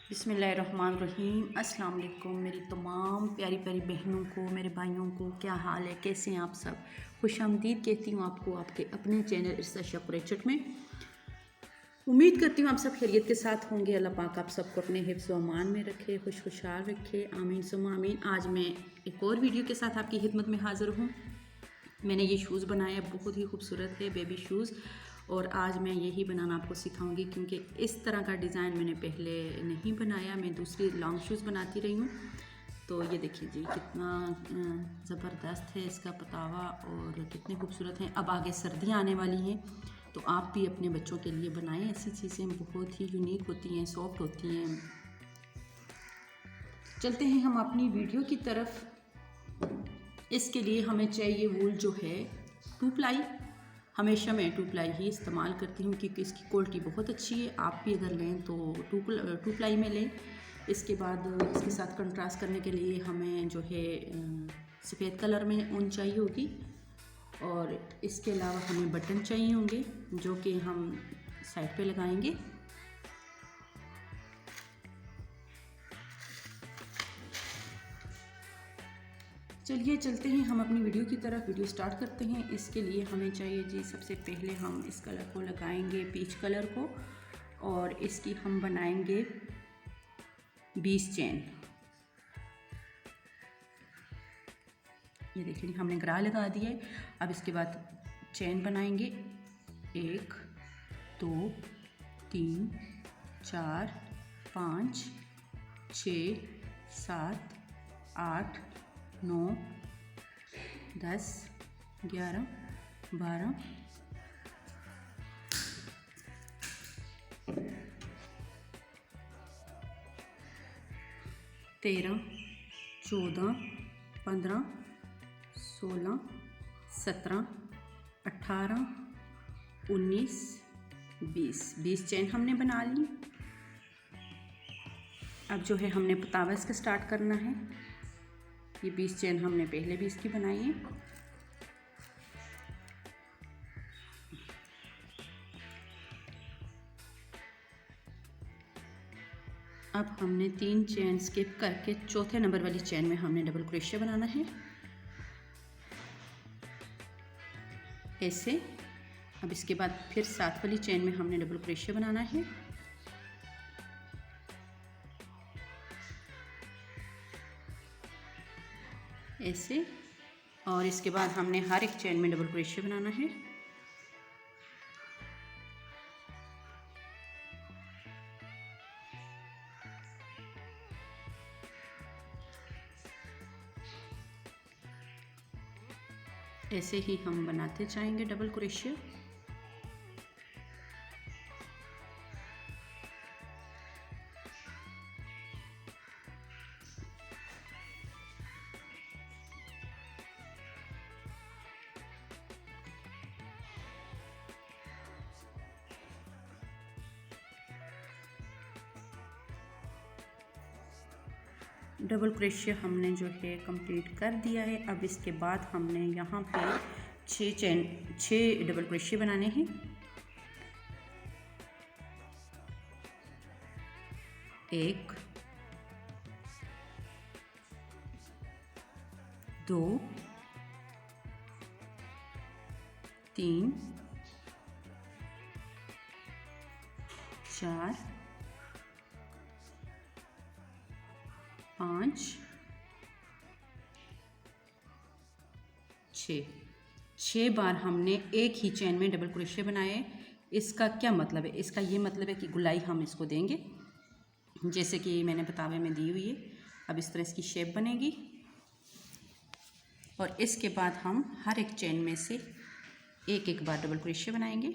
बिस्मिल्लाहिर्रहमानिर्रहीम। अस्सलाम वालेकुम मेरी तमाम प्यारी प्यारी बहनों को, मेरे भाइयों को, क्या हाल है, कैसे हैं आप सब। खुशामदीद कहती हूँ आपको आपके अपने चैनल इर्सा कुरैशिट में। उम्मीद करती हूँ आप सब खैरियत के साथ होंगे। अल्लाह पाक आप सबको अपने हिफ्ज़ व अमान में रखे, खुशहाल रखे, आमीन सुम्मा आमीन। आज मैं एक और वीडियो के साथ आपकी खिदमत में हाज़िर हूँ। मैंने ये शूज़ बनाया, बहुत ही खूबसूरत है, बेबी शूज़। और आज मैं यही बनाना आपको सिखाऊंगी क्योंकि इस तरह का डिज़ाइन मैंने पहले नहीं बनाया। मैं दूसरी लॉन्ग शूज़ बनाती रही हूँ। तो ये देखिए जी कितना ज़बरदस्त है इसका पतावा और कितने खूबसूरत हैं। अब आगे सर्दियाँ आने वाली हैं तो आप भी अपने बच्चों के लिए बनाएं। ऐसी चीज़ें बहुत ही यूनिक होती हैं, सॉफ्ट होती हैं। चलते हैं हम अपनी वीडियो की तरफ। इसके लिए हमें चाहिए वूल जो है 2 प्लाई। हमेशा मैं 2 प्लाई ही इस्तेमाल करती हूँ क्योंकि इसकी क्वालिटी बहुत अच्छी है। आप भी अगर लें तो 2 प्लाई में लें। इसके बाद इसके साथ कंट्रास्ट करने के लिए हमें जो है सफ़ेद कलर में ऊन चाहिए होगी और इसके अलावा हमें बटन चाहिए होंगे जो कि हम साइड पे लगाएंगे। चलिए चलते हैं हम अपनी वीडियो की तरफ। वीडियो स्टार्ट करते हैं। इसके लिए हमें चाहिए जी, सबसे पहले हम इस कलर को लगाएंगे, पीच कलर को, और इसकी हम बनाएंगे 20 चेन। ये देखिए हमने ग्रा लगा दिया है। अब इसके बाद चेन बनाएंगे 1 2 3 4 5 6 7 8 9 10 11 12 13 14 15 16 17 18 19 20 चेन हमने बना ली। अब जो है हमने पतावा इसका स्टार्ट करना है। ये 20 चेन हमने पहले भी इसकी बनाई है। अब हमने 3 चेन स्किप करके चौथे नंबर वाली चेन में हमने डबल क्रोशिया बनाना है ऐसे। अब इसके बाद फिर 7 वाली चेन में हमने डबल क्रोशिया बनाना है ऐसे। और इसके बाद हमने हर एक चेन में डबल क्रोशिया बनाना है। ऐसे ही हम बनाते जाएंगे डबल क्रोशिया। डबल क्रोशिया हमने जो है कंप्लीट कर दिया है। अब इसके बाद हमने यहाँ पे 6 डबल क्रोशिया बनाने हैं। 1 2 3 4 5 6 बार हमने एक ही चेन में डबल क्रोशिया बनाए। इसका क्या मतलब है? इसका ये मतलब है कि गुलाई हम इसको देंगे जैसे कि मैंने बतावे में दी हुई है। अब इस तरह इसकी शेप बनेगी और इसके बाद हम हर एक चेन में से एक बार डबल क्रोशिया बनाएंगे।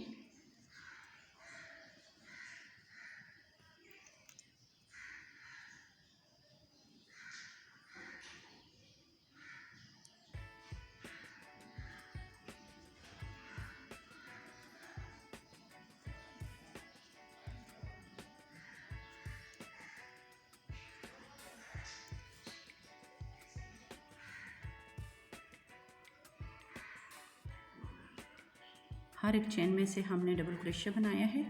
हर एक चेन में से हमने डबल क्रोशिया बनाया है।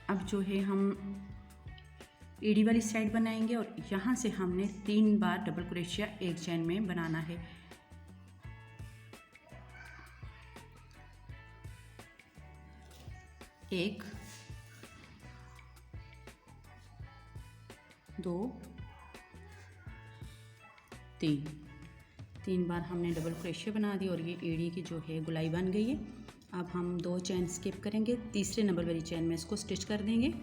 अब जो है हम एड़ी वाली साइड बनाएंगे और यहाँ से हमने 3 बार डबल क्रोशिया एक चेन में बनाना है। एक, 2, 3 बार हमने डबल क्रोशिया बना दी और ये एड़ी की जो है गुलाई बन गई है। अब हम 2 चेन स्किप करेंगे, तीसरे नंबर वाली चेन में इसको स्टिच कर देंगे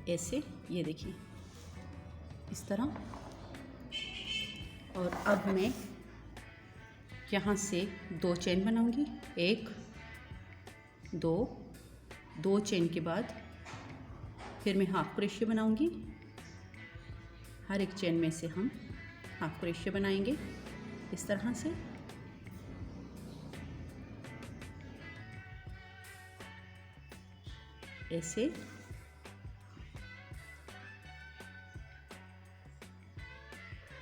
ऐसे, ये देखिए इस तरह। और अब मैं यहाँ से 2 चेन बनाऊंगी, 1, 2 चेन के बाद फिर मैं हाफ क्रोशिया बनाऊंगी। हर एक चेन में से हम हाफ क्रोशिया बनाएंगे इस तरह से। ऐसे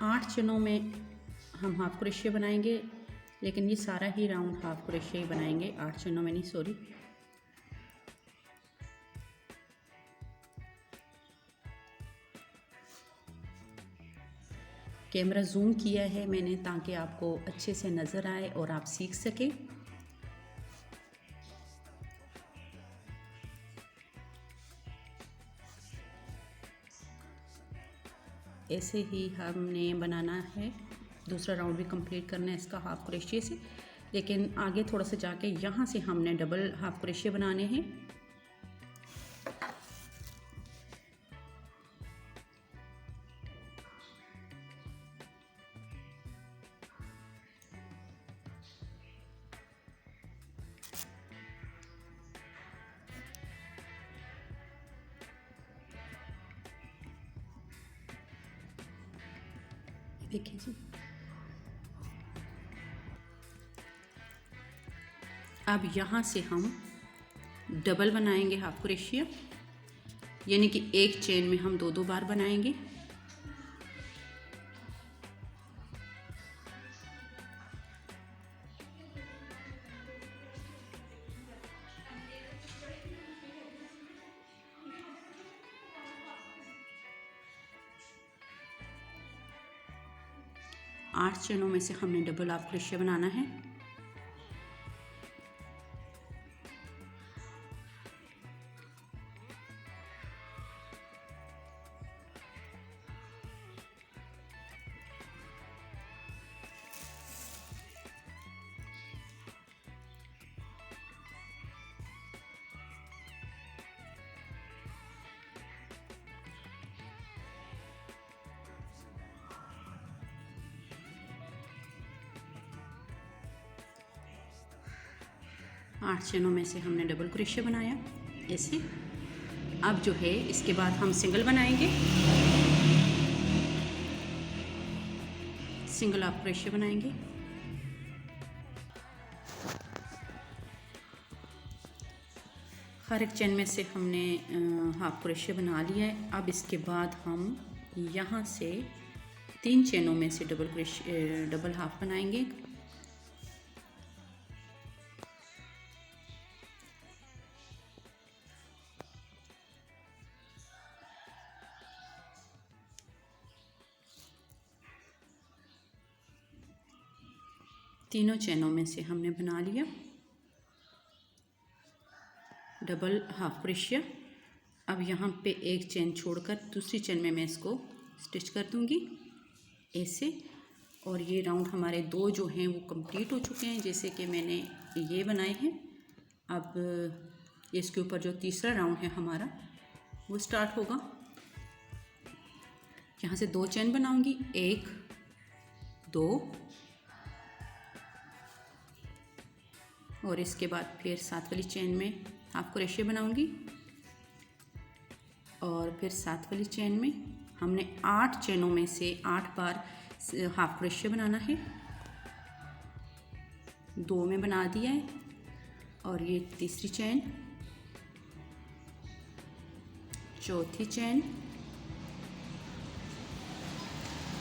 8 चेनों में हम हाफ क्रोशिया बनाएंगे, लेकिन ये सारा ही राउंड हाफ क्रोशिया ही बनाएंगे, 8 चेनों में नहीं, सॉरी। कैमरा जूम किया है मैंने ताकि आपको अच्छे से नज़र आए और आप सीख सकें। ऐसे ही हमने बनाना है, दूसरा राउंड भी कंप्लीट करना है इसका हाफ क्रोशिया से, लेकिन आगे थोड़ा सा जाके यहाँ से हमने डबल हाफ क्रोशिया बनाने हैं। देखिए जी, अब यहाँ से हम डबल बनाएंगे हाफ क्रोशिया, यानी कि एक चेन में हम 2 बार बनाएंगे। आठ चेनों में से हमने डबल हाफ क्रोशिया बनाना है। आठ चेनों में से हमने डबल क्रोशिया बनाया ऐसे। अब जो है इसके बाद हम सिंगल बनाएंगे, सिंगल हाफ क्रोशिया बनाएंगे। हर एक चेन में से हमने हाफ क्रोशिया बना लिया है। अब इसके बाद हम यहाँ से 3 चेनों में से डबल हाफ बनाएंगे। तीनों चेनों में से हमने बना लिया डबल हाफ क्रोशिया। अब यहाँ पे एक चेन छोड़कर दूसरी चेन में मैं इसको स्टिच कर दूँगी ऐसे। और ये राउंड हमारे 2 जो हैं वो कंप्लीट हो चुके हैं, जैसे कि मैंने ये बनाए हैं। अब इसके ऊपर जो तीसरा राउंड है हमारा वो स्टार्ट होगा। यहाँ से 2 चेन बनाऊँगी, 1, 2 और इसके बाद फिर 7 वाली चेन में हाफ क्रोशिया बनाऊंगी और फिर 7 वाली चेन में हमने 8 चेनों में से 8 बार हाफ क्रोशिया बनाना है। 2 में बना दिया है और ये तीसरी चेन, चौथी चेन,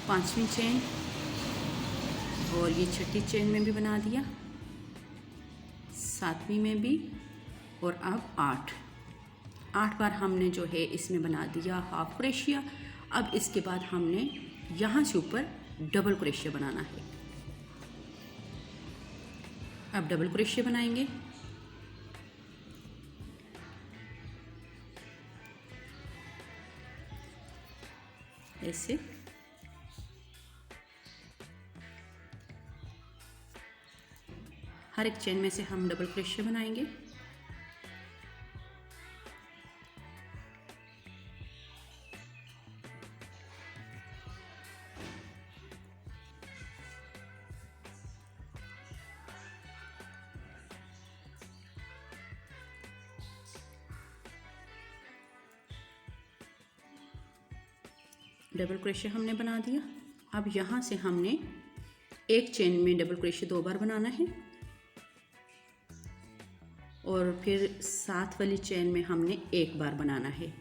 5वीं चेन और ये छठी चेन में भी बना दिया, 7वीं में भी और अब 8। 8 बार हमने जो है इसमें बना दिया हाफ क्रोशिया। अब इसके बाद हमने यहाँ से ऊपर डबल क्रोशिया बनाना है। अब डबल क्रोशिया बनाएंगे। ऐसे हर एक चेन में से हम डबल क्रोशिया बनाएंगे। डबल क्रोशिया हमने बना दिया। अब यहाँ से हमने एक चेन में डबल क्रोशिया 2 बार बनाना है और फिर साथ वाली चेन में हमने 1 बार बनाना है।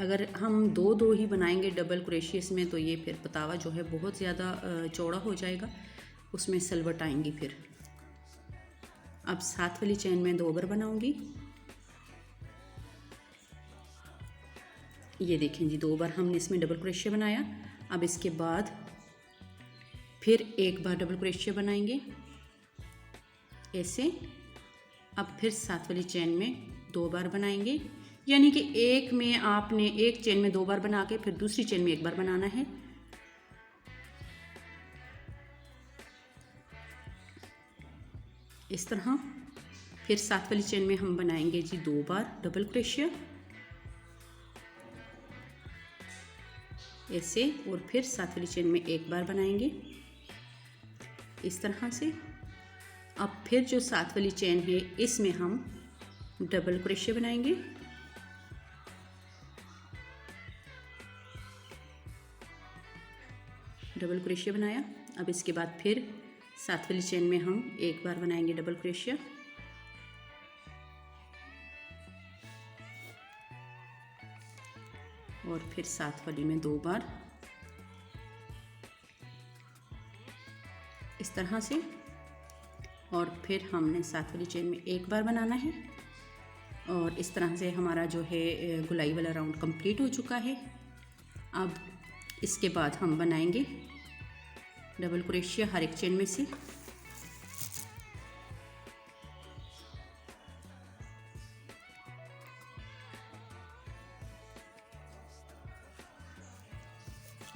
अगर हम दो ही बनाएंगे डबल क्रोशिया में तो ये फिर पतावा जो है बहुत ज़्यादा चौड़ा हो जाएगा, उसमें सलवट आएंगी फिर। अब साथ वाली चेन में 2 बार बनाऊंगी। ये देखें जी, 2 बार हमने इसमें डबल क्रोशिया बनाया। अब इसके बाद फिर 1 बार डबल क्रोशिया बनाएंगे ऐसे। अब फिर साथ वाली चेन में 2 बार बनाएंगे, यानी कि एक में आपने एक चेन में 2 बार बना के फिर दूसरी चेन में 1 बार बनाना है। इस तरह फिर साथ वाली चेन में हम बनाएंगे जी 2 बार डबल क्रोशिया ऐसे, और फिर साथ वाली चेन में 1 बार बनाएंगे इस तरह से। अब फिर जो साथ वाली चेन है इसमें हम डबल क्रोशिया बनाएंगे। डबल क्रोशिया बनाया। अब इसके बाद फिर साथ वाली चेन में हम 1 बार बनाएंगे डबल क्रोशिया। और फिर साथ वाली में 2 बार इस तरह से। और फिर हमने साथ वाली चेन में 1 बार बनाना है। और इस तरह से हमारा जो है गुलाई वाला राउंड कंप्लीट हो चुका है। अब इसके बाद हम बनाएंगे डबल क्रोशिया हर एक चेन में से।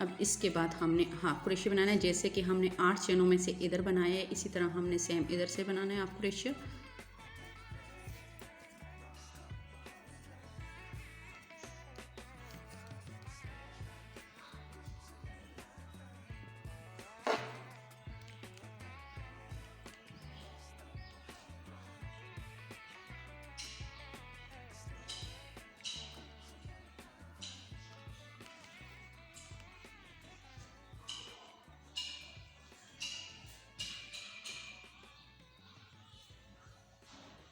अब इसके बाद हमने हाफ क्रोशिया बनाना है। जैसे कि हमने 8 चेनों में से इधर बनाया है, इसी तरह हमने सेम इधर से बनाना है हाफ क्रोशिया।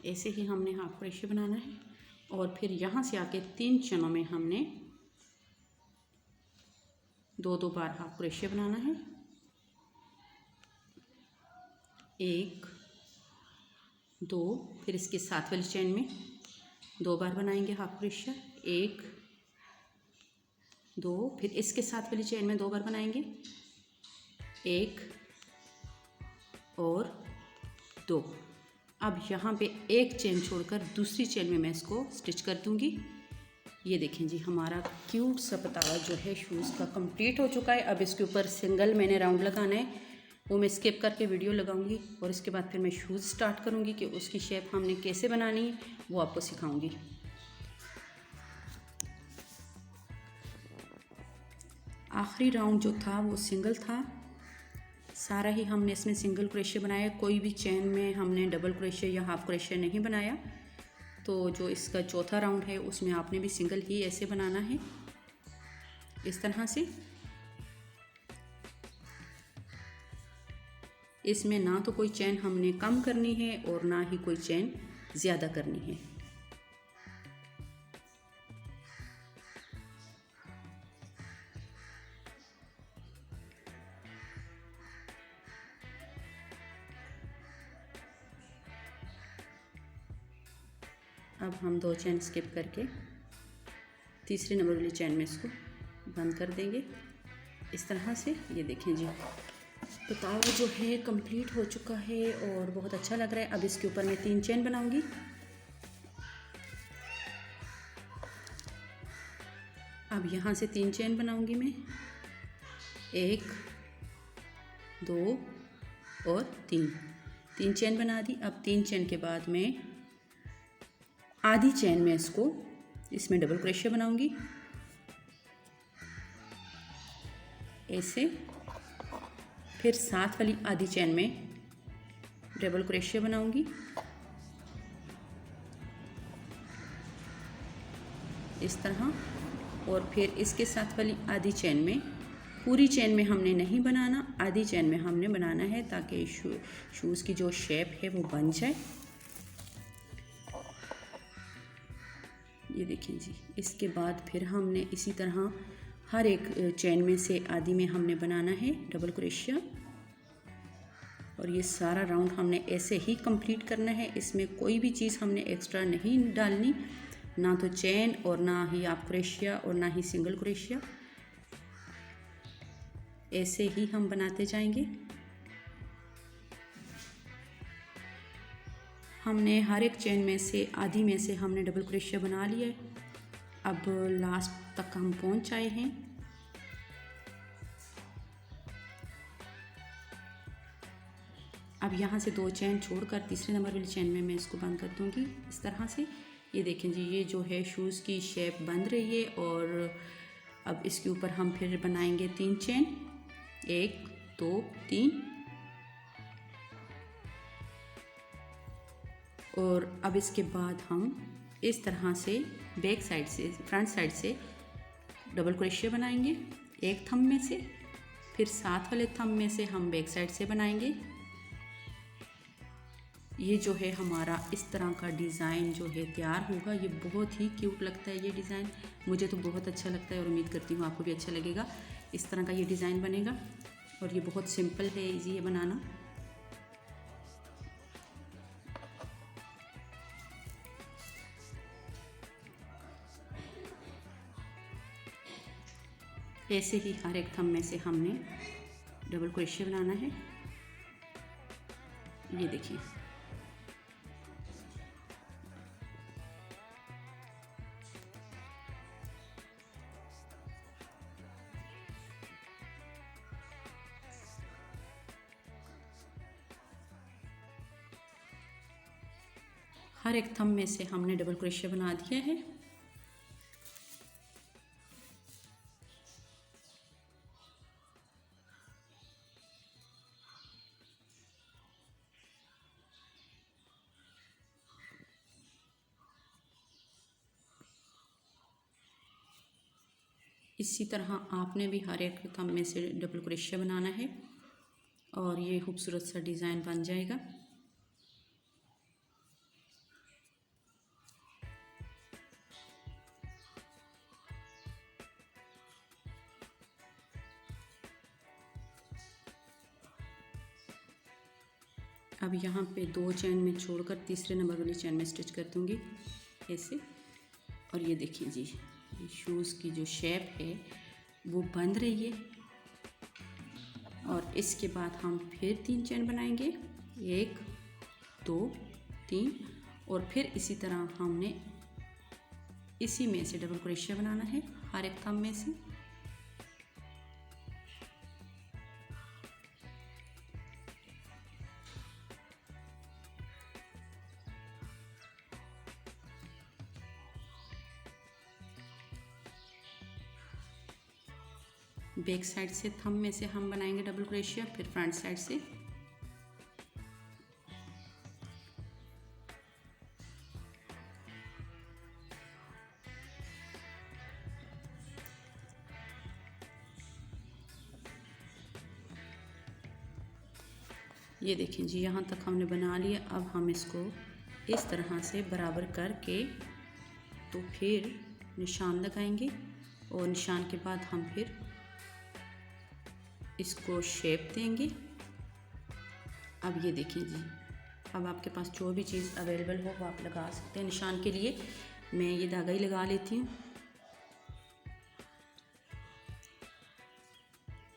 ऐसे ही हमने हाफ क्रोशिया बनाना है। और फिर यहाँ से आके 3 चेनों में हमने 2 बार हाफ क्रोशिया बनाना है। 1 2, फिर इसके साथ वाली चेन में 2 बार बनाएंगे हाफ क्रोशिया। 1 2, फिर इसके साथ वाली चेन में 2 बार बनाएंगे 1 और 2। अब यहाँ पे एक चेन छोड़कर दूसरी चेन में मैं इसको स्टिच कर दूँगी। ये देखें जी, हमारा क्यूट सा पतावा जो है शूज़ का कंप्लीट हो चुका है। अब इसके ऊपर सिंगल मैंने राउंड लगाना है, वो मैं स्किप करके वीडियो लगाऊंगी और इसके बाद फिर मैं शूज़ स्टार्ट करूँगी कि उसकी शेप हमने कैसे बनानी है वो आपको सिखाऊँगी। आखिरी राउंड जो था वो सिंगल था, सारा ही हमने इसमें सिंगल क्रोशिया बनाया। कोई भी चेन में हमने डबल क्रोशिया या हाफ क्रोशिया नहीं बनाया। तो जो इसका चौथा राउंड है उसमें आपने भी सिंगल ही ऐसे बनाना है इस तरह से। इसमें ना तो कोई चेन हमने कम करनी है और ना ही कोई चेन ज़्यादा करनी है। अब हम 2 चेन स्किप करके तीसरे नंबर वाली चेन में इसको बंद कर देंगे इस तरह से। ये देखें जी, पतावा जो है कंप्लीट हो चुका है और बहुत अच्छा लग रहा है। अब इसके ऊपर मैं 3 चेन बनाऊंगी। अब यहाँ से 3 चेन बनाऊंगी मैं, 1 2 और 3 चेन बना दी। अब 3 चेन के बाद मैं आधी चेन में इसमें डबल क्रोशिया बनाऊंगी ऐसे, फिर साथ वाली आधी चेन में डबल क्रोशिया बनाऊंगी इस तरह, और फिर इसके साथ वाली आधी चेन में, पूरी चेन में हमने नहीं बनाना, आधी चेन में हमने बनाना है ताकि शूज़ की जो शेप है वो बन जाए। ये देखिए जी, इसके बाद फिर हमने इसी तरह हर एक चेन में से आधी में हमने बनाना है डबल क्रोशिया, और ये सारा राउंड हमने ऐसे ही कंप्लीट करना है। इसमें कोई भी चीज़ हमने एक्स्ट्रा नहीं डालनी, ना तो चेन और ना ही आप क्रोशिया और ना ही सिंगल क्रोशिया, ऐसे ही हम बनाते जाएंगे। हमने हर एक चेन में से आधी में से हमने डबल क्रोशिया बना लिया है। अब लास्ट तक हम पहुंच आए हैं। अब यहाँ से 2 चेन छोड़कर तीसरे नंबर वाली चेन में मैं इसको बंद कर दूँगी इस तरह से। ये देखें जी, ये जो है शूज़ की शेप बन रही है। और अब इसके ऊपर हम फिर बनाएंगे 3 चेन, 1 2 3, और अब इसके बाद हम इस तरह से बैक साइड से, फ्रंट साइड से डबल क्रोशिया बनाएंगे एक थंब में से, फिर साथ वाले थंब में से हम बैक साइड से बनाएंगे। ये जो है हमारा इस तरह का डिज़ाइन जो है तैयार होगा। ये बहुत ही क्यूट लगता है ये डिज़ाइन, मुझे तो बहुत अच्छा लगता है और उम्मीद करती हूँ आपको भी अच्छा लगेगा। इस तरह का ये डिज़ाइन बनेगा और ये बहुत सिंपल है, इजी है बनाना। ऐसे ही हर एक थंब में से हमने डबल क्रोशिया बनाना है। ये देखिए, हर एक थंब में से हमने डबल क्रोशिया बना दिया है। इसी तरह आपने भी हर एक थंब में से डबल क्रोशिया बनाना है और ये खूबसूरत सा डिज़ाइन बन जाएगा। अब यहाँ पे 2 चेन में छोड़कर तीसरे नंबर वाली चेन में स्टिच कर दूँगी ऐसे। और ये देखिए जी, शूज़ की जो शेप है वो बन रही है। और इसके बाद हम फिर 3 चेन बनाएंगे, 1 2 3, और फिर इसी तरह हमने इसी में से डबल क्रोशिया बनाना है हर एक थंब में से। बैक साइड से थंब में से हम बनाएंगे डबल क्रोशिया, फिर फ्रंट साइड से। ये देखें जी, यहाँ तक हमने बना लिया। अब हम इसको इस तरह से बराबर करके तो फिर निशान लगाएंगे और निशान के बाद हम फिर इसको शेप देंगे। अब ये देखिए जी, अब आपके पास जो भी चीज़ अवेलेबल हो वो आप लगा सकते हैं। निशान के लिए मैं ये धागा ही लगा लेती हूँ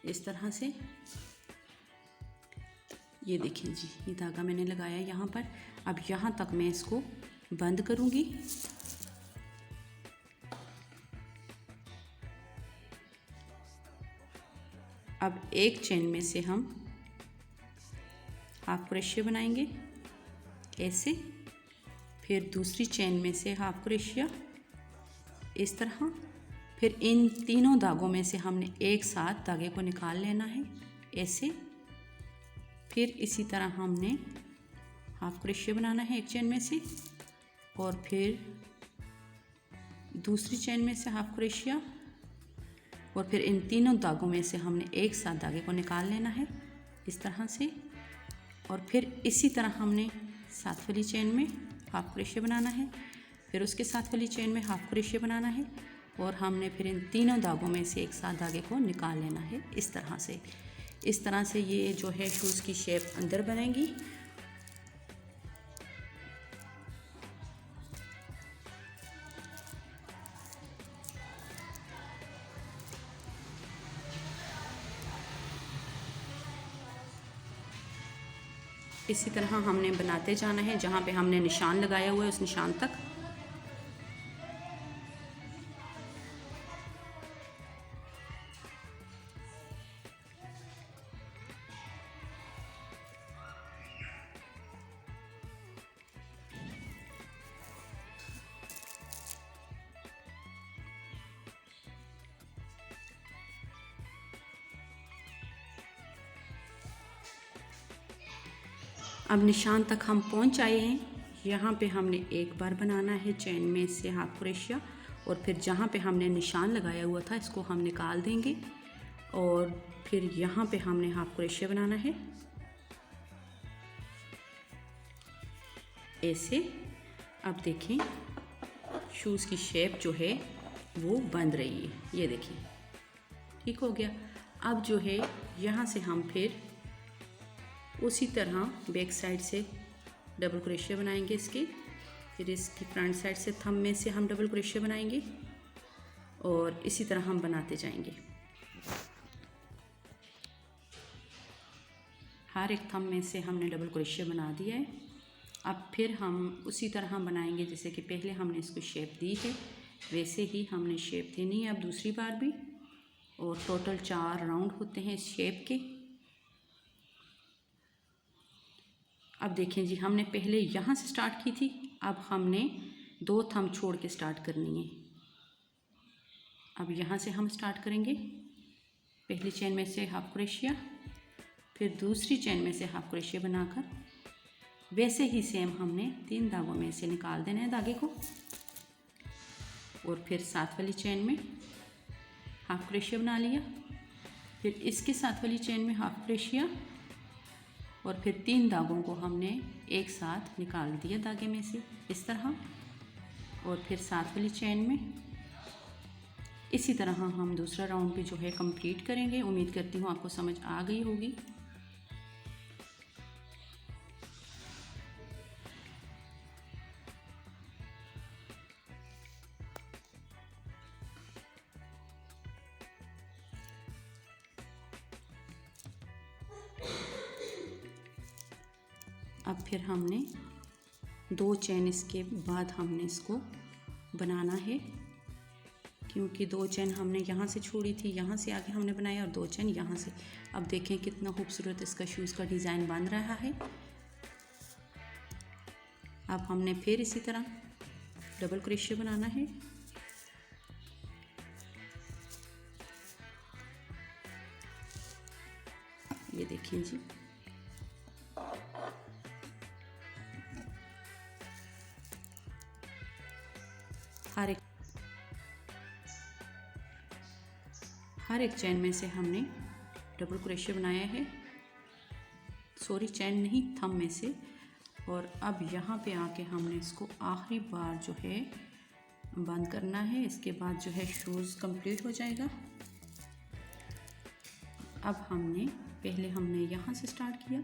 इस तरह से। ये देखिए जी, ये धागा मैंने लगाया यहाँ पर। अब यहाँ तक मैं इसको बंद करूँगी। अब एक चेन में से हम हाफ क्रोशिया बनाएंगे ऐसे, फिर दूसरी चेन में से हाफ क्रोशिया इस तरह, फिर इन तीनों धागों में से हमने एक साथ धागे को निकाल लेना है ऐसे। फिर इसी तरह हमने हाफ क्रोशिया बनाना है एक चेन में से, और फिर दूसरी चेन में से हाफ क्रोशिया, और फिर इन तीनों धागों में से हमने एक साथ धागे को निकाल लेना है इस तरह से। और फिर इसी तरह हमने साथ वाली चेन में हाफ क्रोशिया बनाना है, फिर उसके साथ वाली चेन में हाफ क्रोशिया बनाना है, और हमने फिर इन तीनों धागों में से एक साथ धागे को निकाल लेना है इस तरह से। इस तरह से ये जो है शूज़ की शेप अंदर बनेगी। इसी तरह हमने बनाते जाना है, जहाँ पे हमने निशान लगाया हुआ है उस निशान तक। अब निशान तक हम पहुंच आए हैं। यहाँ पे हमने एक बार बनाना है चेन में से हाफ क्रोशिया, और फिर जहाँ पे हमने निशान लगाया हुआ था इसको हम निकाल देंगे, और फिर यहाँ पे हमने हाफ क्रोशिया बनाना है ऐसे। अब देखें शूज़ की शेप जो है वो बन रही है, ये देखिए ठीक हो गया। अब जो है यहाँ से हम फिर उसी तरह बैक साइड से डबल क्रोशिया बनाएंगे इसकी, फिर इसकी फ्रंट साइड से थंब में से हम डबल क्रोशिया बनाएंगे, और इसी तरह हम बनाते जाएंगे। हर एक थंब में से हमने डबल क्रोशिया बना दिया है। अब फिर हम उसी तरह बनाएंगे जैसे कि पहले हमने इसको शेप दी है, वैसे ही हमने शेप देनी है अब दूसरी बार भी, और टोटल 4 राउंड होते हैं इस शेप के। अब देखें जी, हमने पहले यहाँ से स्टार्ट की थी, अब हमने 2 थंब छोड़ के स्टार्ट करनी है। अब यहाँ से हम स्टार्ट करेंगे, पहली चेन में से हाफ क्रोशिया, फिर दूसरी चेन में से हाफ क्रोशिया बनाकर वैसे ही सेम हमने 3 धागों में से निकाल देना है धागे को, और फिर साथ वाली चेन में हाफ क्रोशिया बना लिया, फिर इसके साथ वाली चेन में हाफ क्रोशिया, और फिर 3 धागों को हमने एक साथ निकाल दिया धागे में से इस तरह, और फिर साथ वाली चेन में। इसी तरह हम दूसरा राउंड भी जो है कंप्लीट करेंगे। उम्मीद करती हूँ आपको समझ आ गई होगी। अब फिर हमने 2 चेन इसके बाद हमने इसको बनाना है, क्योंकि 2 चेन हमने यहाँ से छोड़ी थी, यहाँ से आगे हमने बनाया, और 2 चेन यहाँ से। अब देखें कितना खूबसूरत इसका शूज़ का डिज़ाइन बन रहा है। अब हमने फिर इसी तरह डबल क्रोशिया बनाना है। ये देखिए जी, हर एक चेन में से हमने डबल क्रोशिया बनाया है, सॉरी चेन नहीं थंब में से। और अब यहाँ पे आके हमने इसको आखिरी बार जो है बंद करना है, इसके बाद जो है शूज़ कंप्लीट हो जाएगा। अब हमने पहले हमने यहाँ से स्टार्ट किया,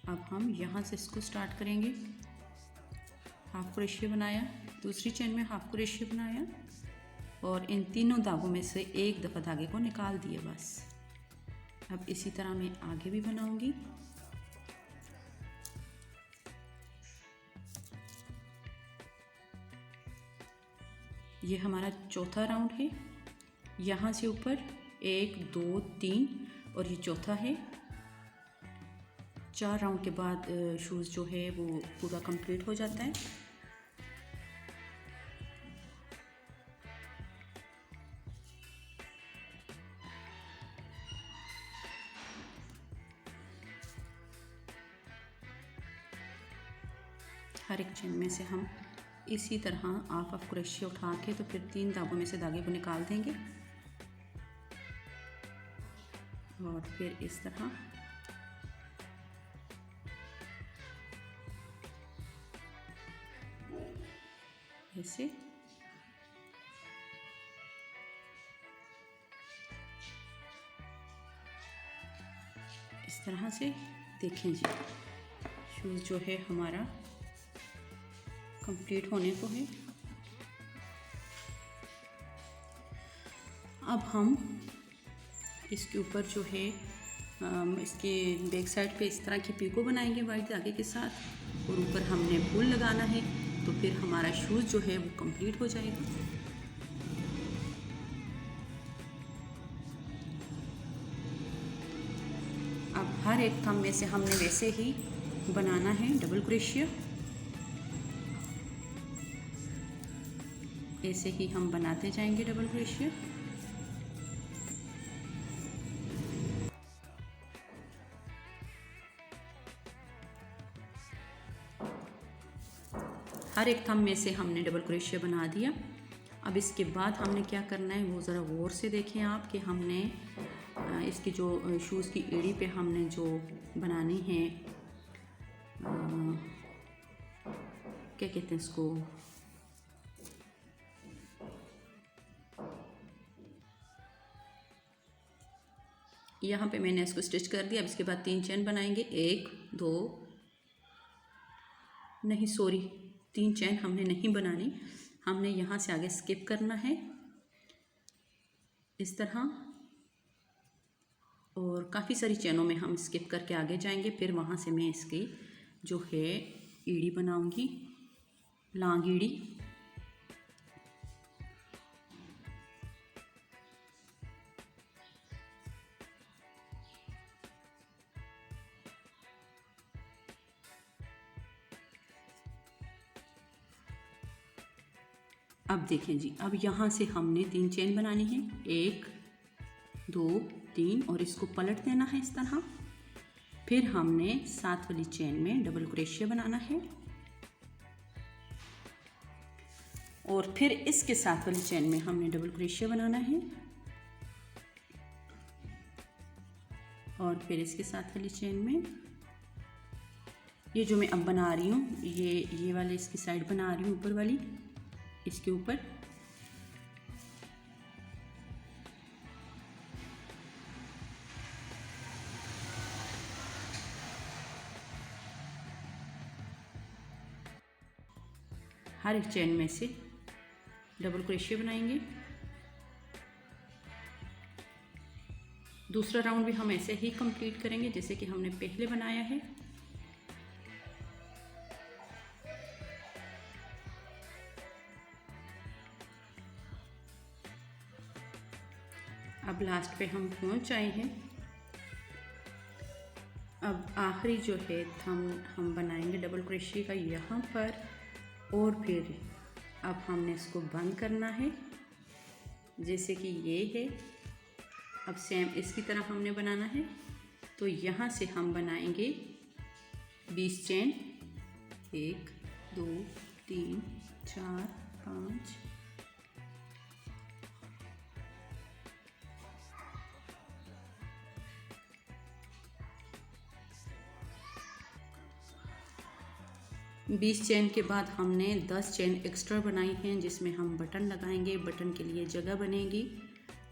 अब हम यहाँ से इसको स्टार्ट करेंगे। हाफ क्रोशे बनाया, दूसरी चेन में हाफ क्रोशे बनाया और इन तीनों धागों में से एक दफ़ा धागे को निकाल दिया बस। अब इसी तरह मैं आगे भी बनाऊंगी। ये हमारा चौथा राउंड है। यहाँ से ऊपर 1 2 3 और ये चौथा है। 4 राउंड के बाद शूज़ जो है वो पूरा कंप्लीट हो जाता है। हर एक चेन में से हम इसी तरह हाफ क्रोशे उठा के तो फिर 3 धागों में से धागे को निकाल देंगे और फिर इस तरह ऐसे इस तरह से देखें जी, शूज़ जो है हमारा कंप्लीट होने को है। अब हम इसके ऊपर जो है इसके बैक साइड पे इस तरह की पीको बनाएंगे वाइट धागे के साथ और ऊपर हमने फूल लगाना है तो फिर हमारा शूज़ जो है वो कंप्लीट हो जाएगा। अब हर एक थंब में से हमने वैसे ही बनाना है डबल क्रोशिया। ऐसे ही हम बनाते जाएंगे डबल क्रोशिया। हर एक थंब में से हमने डबल क्रोशिया बना दिया। अब इसके बाद हमने क्या करना है वो ज़रा गौर से देखें आप कि हमने इसकी जो शूज़ की एड़ी पे हमने जो बनानी है क्या कहते हैं इसको, यहाँ पे मैंने इसको स्टिच कर दिया। अब इसके बाद 3 चेन बनाएंगे, 1 2 नहीं सॉरी 3 चेन हमने नहीं बनानी, हमने यहाँ से आगे स्किप करना है इस तरह और काफ़ी सारी चेनों में हम स्किप करके आगे जाएंगे। फिर वहाँ से मैं इसकी जो है एड़ी बनाऊंगी, लांग एड़ी। अब देखें जी, अब यहाँ से हमने 3 चेन बनानी है, 1 2 3 और इसको पलट देना है इस तरह। फिर हमने 7 वाली चेन में डबल क्रोशिया बनाना है और फिर इसके 7 वाली चेन में हमने डबल क्रोशिया बनाना है और फिर इसके 7 वाली चेन में ये जो मैं अब बना रही हूँ ये वाले इसकी साइड बना रही हूँ ऊपर वाली, इसके ऊपर हर एक चेन में से डबल क्रोशिया बनाएंगे। दूसरा राउंड भी हम ऐसे ही कंप्लीट करेंगे जैसे कि हमने पहले बनाया है। अब लास्ट पे हम पहुंच आए हैं। अब आखिरी जो है थंब हम बनाएंगे डबल क्रोशिया का यहाँ पर और फिर अब हमने इसको बंद करना है जैसे कि ये है। अब सेम इसकी तरह हमने बनाना है तो यहाँ से हम बनाएंगे 20 चेन, 1 2 3 4 5 20 चेन के बाद हमने 10 चेन एक्स्ट्रा बनाई हैं जिसमें हम बटन लगाएंगे, बटन के लिए जगह बनेगी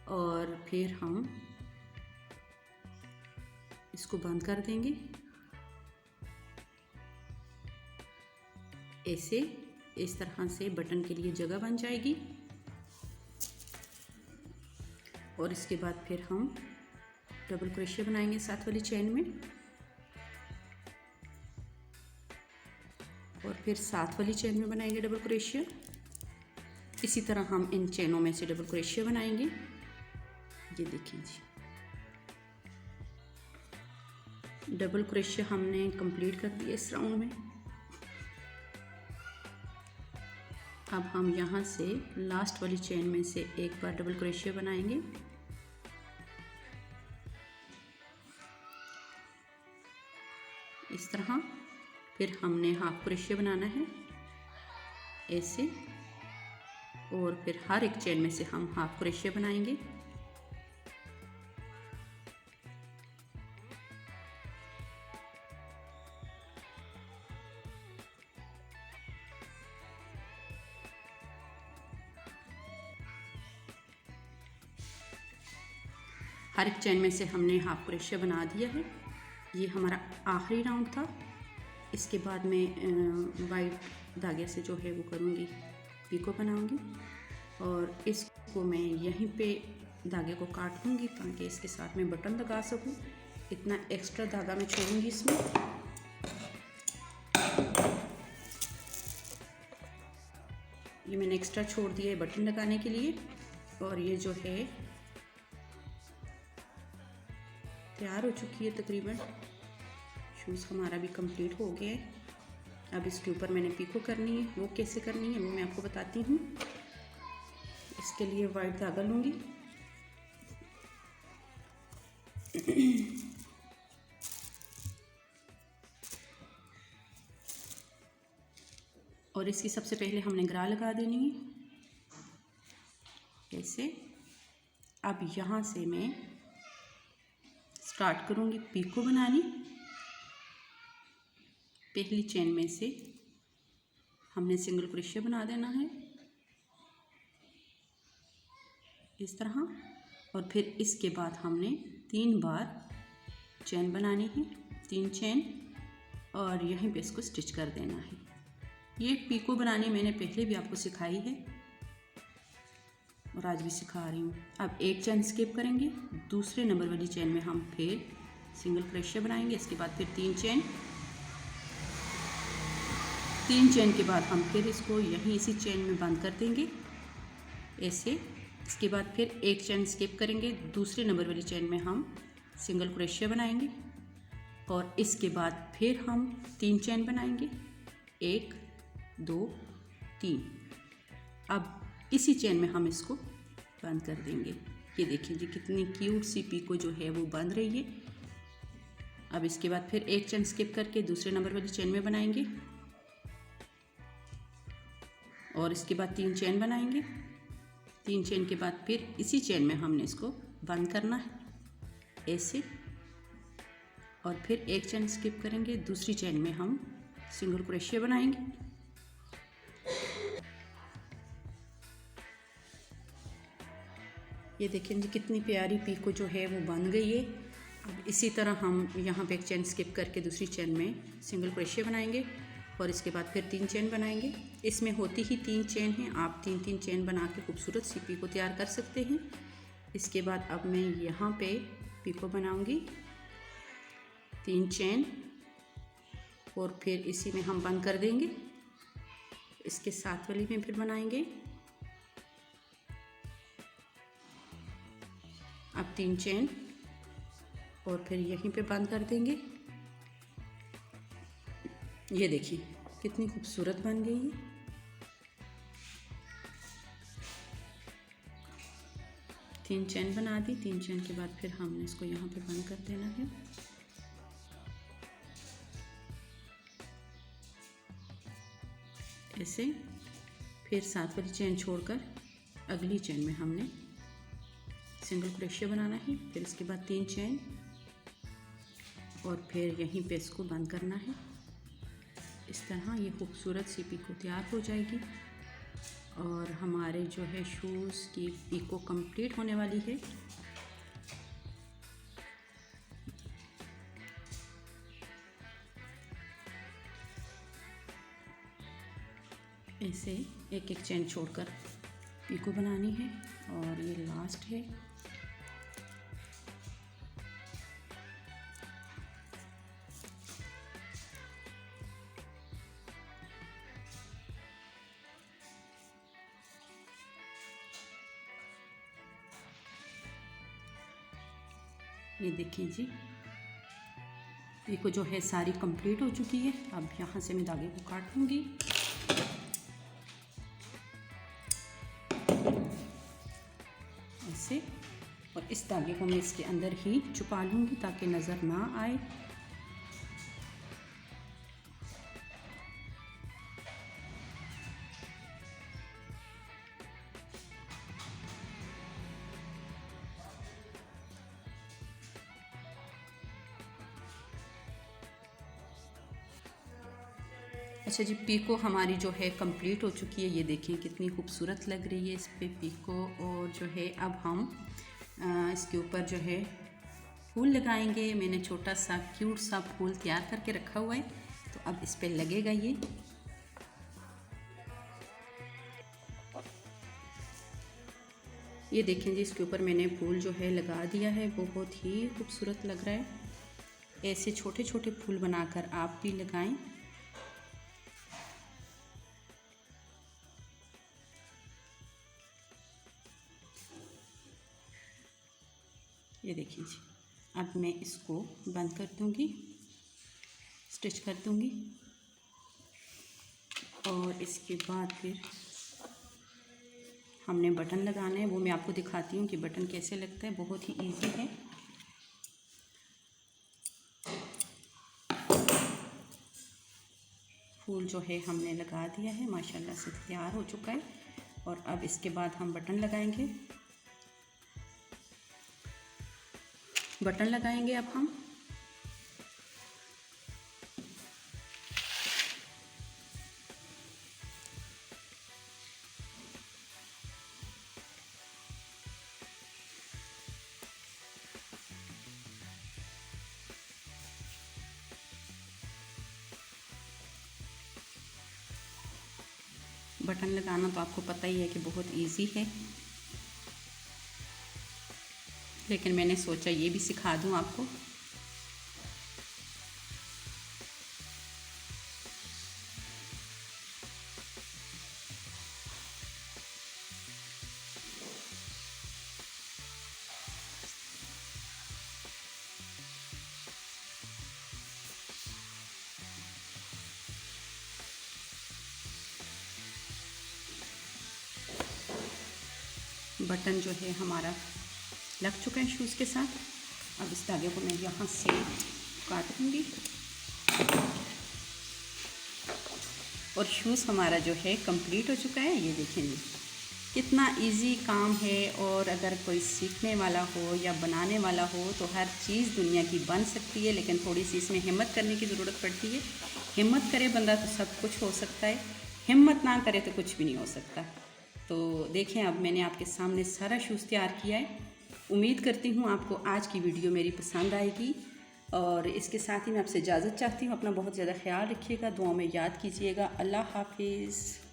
और फिर हम इसको बंद कर देंगे। ऐसे इस तरह से बटन के लिए जगह बन जाएगी। और इसके बाद फिर हम डबल क्रोशिया बनाएंगे साथ वाली चेन में, और फिर साथ वाली चेन में बनाएंगे डबल क्रोशिया। इसी तरह हम इन चेनों में से डबल क्रोशिया बनाएंगे। ये देखिए जी, डबल क्रोशिया हमने कंप्लीट कर दिया इस राउंड में। अब हम यहाँ से लास्ट वाली चेन में से एक बार डबल क्रोशिया बनाएंगे। इस तरह फिर हमने हाफ क्रोशिया बनाना है ऐसे, और फिर हर एक चेन में से हम हाफ क्रोशिया बनाएंगे। हर एक चेन में से हमने हाफ क्रोशिया बना दिया है। ये हमारा आखिरी राउंड था। इसके बाद मैं वाइट धागे से जो है वो करूँगी, पीको बनाऊँगी, और इसको मैं यहीं पे धागे को काट दूँगी ताकि इसके साथ में बटन लगा सकूँ। इतना एक्स्ट्रा धागा मैं छोड़ूँगी इसमें। ये मैंने एक्स्ट्रा छोड़ दिया है बटन लगाने के लिए। और ये जो है तैयार हो चुकी है तकरीबन। शूज़ हमारा भी कंप्लीट हो गया है। अब इसके ऊपर मैंने पीको करनी है, वो कैसे करनी है वो मैं आपको बताती हूँ। इसके लिए वाइट धागा लूँगी, और इसकी सबसे पहले हमने ग्रा लगा देनी है ऐसे। अब यहाँ से मैं स्टार्ट करूँगी पीको बनानी। पहली चेन में से हमने सिंगल क्रोशिया बना देना है इस तरह, और फिर इसके बाद हमने 3 बार चेन बनानी है, 3 चेन, और यहीं पे इसको स्टिच कर देना है। ये पीको बनानी मैंने पहले भी आपको सिखाई है और आज भी सिखा रही हूँ। अब एक चेन स्किप करेंगे, दूसरे नंबर वाली चेन में हम फिर सिंगल क्रोशिया बनाएंगे। इसके बाद फिर 3 चेन, 3 चेन के बाद हम फिर इसको यहीं इसी चेन में बंद कर देंगे ऐसे। इसके बाद फिर एक चेन स्किप करेंगे, दूसरे नंबर वाली चेन में हम सिंगल क्रोशिया बनाएंगे, और इसके बाद फिर हम 3 चेन बनाएंगे, 1 2 3। अब इसी चेन में हम इसको बंद कर देंगे। ये देखिए जी कितनी क्यूट सी पीको जो है वो बंध रही है। अब इसके बाद फिर एक चेन स्किप करके दूसरे नंबर वाली चेन में बनाएंगे, और इसके बाद 3 चेन बनाएंगे। 3 चेन के बाद फिर इसी चेन में हमने इसको बंद करना है ऐसे, और फिर एक चेन स्किप करेंगे, दूसरी चेन में हम सिंगल क्रोशिया बनाएंगे। ये देखें जी कितनी प्यारी पीको जो है वो बन गई है। अब इसी तरह हम यहाँ पे एक चेन स्किप करके दूसरी चेन में सिंगल क्रोशिया बनाएंगे, और इसके बाद फिर 3 चेन बनाएंगे। इसमें होती ही 3 चेन हैं, आप 3-3 चेन बना के खूबसूरत सी पीको तैयार कर सकते हैं। इसके बाद अब मैं यहाँ पे पीको बनाऊंगी, 3 चेन, और फिर इसी में हम बंद कर देंगे। इसके साथ वाली में फिर बनाएंगे। अब 3 चेन, और फिर यहीं पे बंद कर देंगे। ये देखिए कितनी खूबसूरत बन गई है। तीन चेन बना दी। 3 चेन के बाद फिर हमने इसको यहाँ पे बंद कर देना है। ऐसे फिर 7 वाली चेन छोड़कर अगली चेन में हमने सिंगल क्रोशिया बनाना है। फिर इसके बाद 3 चेन, और फिर यहीं पे इसको बंद करना है। इस तरह ये खूबसूरत सी पीको तैयार हो जाएगी, और हमारे जो है शूज़ की पीको कंप्लीट होने वाली है। ऐसे एक एक चेन छोड़कर पीको बनानी है और ये लास्ट है। ये देखिए जी, पीको जो है सारी कंप्लीट हो चुकी है। अब यहाँ से मैं धागे को काट दूँगी। ऐसे, और इस धागे को मैं इसके अंदर ही छुपा लूँगी ताकि नज़र ना आए। अच्छा जी, पीको हमारी जो है कंप्लीट हो चुकी है। ये देखें कितनी खूबसूरत लग रही है इस पे पीको। और जो है अब हम इसके ऊपर जो है फूल लगाएंगे। मैंने छोटा सा क्यूट सा फूल तैयार करके रखा हुआ है, तो अब इस पे लगेगा ये देखें जी, इसके ऊपर मैंने फूल जो है लगा दिया है। बहुत ही खूबसूरत लग रहा है। ऐसे छोटे छोटे फूल बनाकर आप भी लगाएं। ये देखिए जी, अब मैं इसको बंद कर दूंगी, स्टिच कर दूंगी। और इसके बाद फिर हमने बटन लगाना है, वो मैं आपको दिखाती हूँ कि बटन कैसे लगता है। बहुत ही इजी है। फूल जो है हमने लगा दिया है, माशाल्लाह से तैयार हो चुका है। और अब इसके बाद हम बटन लगाएंगे। बटन लगाएंगे अब हम। बटन लगाना तो आपको पता ही है कि बहुत इजी है, लेकिन मैंने सोचा ये भी सिखा दूं आपको। बटन जो है हमारा लग चुका है शूज़ के साथ। अब इस धागे को मैं यहाँ से काट दूँगी और शूज़ हमारा जो है कंप्लीट हो चुका है। ये देखेंगे कितना इजी काम है। और अगर कोई सीखने वाला हो या बनाने वाला हो तो हर चीज़ दुनिया की बन सकती है, लेकिन थोड़ी सी इसमें हिम्मत करने की ज़रूरत पड़ती है। हिम्मत करे बंदा तो सब कुछ हो सकता है, हिम्मत ना करे तो कुछ भी नहीं हो सकता। तो देखें, अब मैंने आपके सामने सारा शूज़ तैयार किया है। उम्मीद करती हूँ आपको आज की वीडियो मेरी पसंद आएगी। और इसके साथ ही मैं आपसे इजाज़त चाहती हूँ। अपना बहुत ज़्यादा ख्याल रखिएगा, दुआ में याद कीजिएगा। अल्लाह हाफिज़।